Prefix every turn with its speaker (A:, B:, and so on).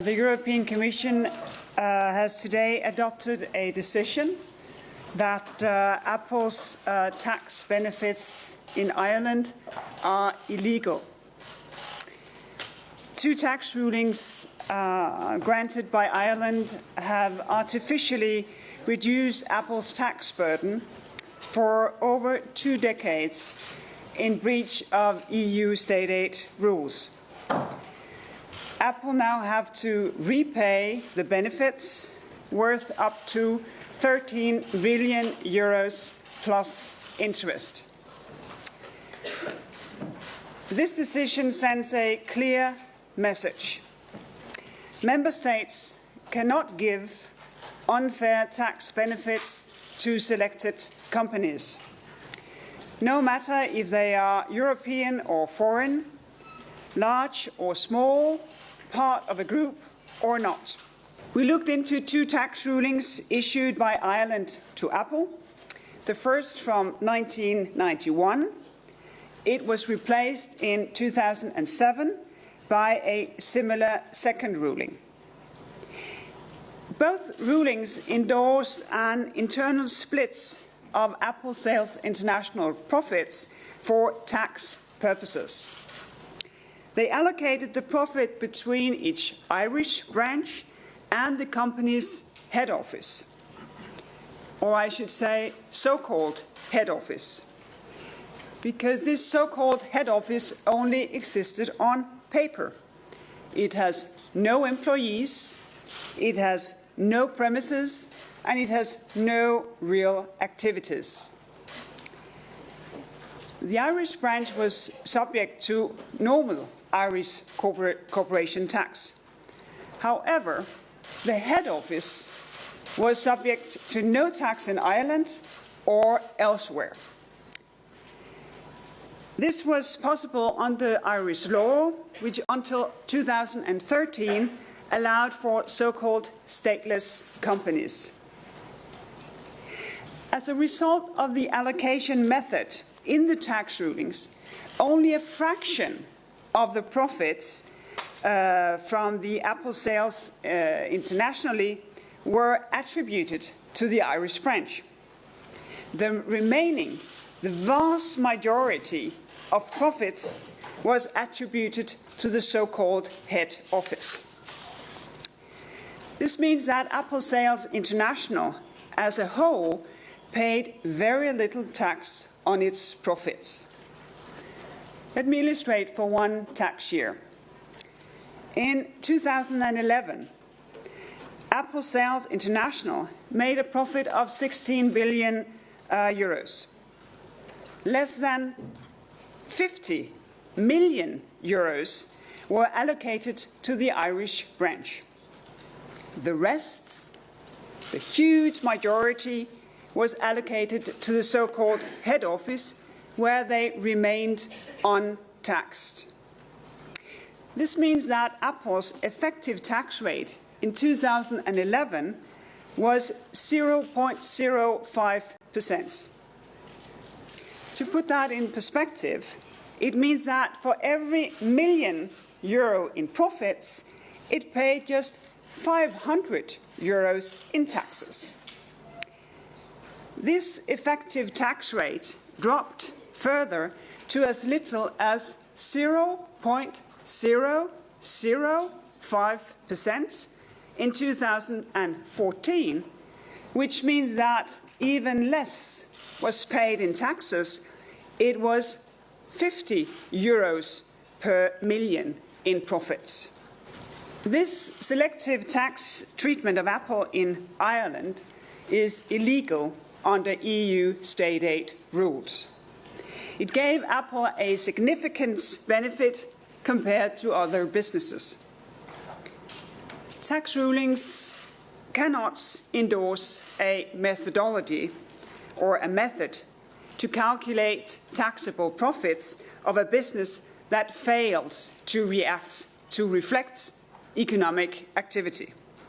A: The European Commission has today adopted a decision that Apple's tax benefits in Ireland are illegal. Two tax rulings granted by Ireland have artificially reduced Apple's tax burden for over 2 decades in breach of EU state aid rules. Apple now have to repay the benefits worth up to 13 billion euros plus interest. This decision sends a clear message. Member states cannot give unfair tax benefits to selected companies, no matter if they are European or foreign, large or small, part of a group or not. We looked into 2 tax rulings issued by Ireland to Apple. The first from 1991. It was replaced in 2007 by a similar second ruling. Both rulings endorsed an internal split of Apple sales international profits for tax purposes. They allocated the profit between each Irish branch and the company's head office, or I should say so-called head office, because this so-called head office only existed on paper. It has no employees, it has no premises, and it has no real activities. The Irish branch was subject to normal Irish corporation tax. However, the head office was subject to no tax in Ireland or elsewhere. This was possible under Irish law, which until 2013 allowed for so-called stateless companies. As a result of the allocation method in the tax rulings, only a fraction of the profits from the Apple sales internationally were attributed to the Irish branch. The remaining, the vast majority of profits was attributed to the so-called head office. This means that Apple Sales International as a whole paid very little tax on its profits. Let me illustrate for one tax year. In 2011, Apple Sales International made a profit of 16 billion euros. Less than 50 million euros were allocated to the Irish branch. The rest, the huge majority, was allocated to the so-called head office, where they remained untaxed. This means that Apple's effective tax rate in 2011 was 0.05%. To put that in perspective, it means that for every million euro in profits, it paid just 500 euros in taxes. This effective tax rate dropped further to as little as 0.005% in 2014, which means that even less was paid in taxes. It was 50 euros per million in profits. This selective tax treatment of Apple in Ireland is illegal under EU state aid rules. It gave Apple a significant benefit compared to other businesses. Tax rulings cannot endorse a methodology or a method to calculate taxable profits of a business that fails to reflect economic activity.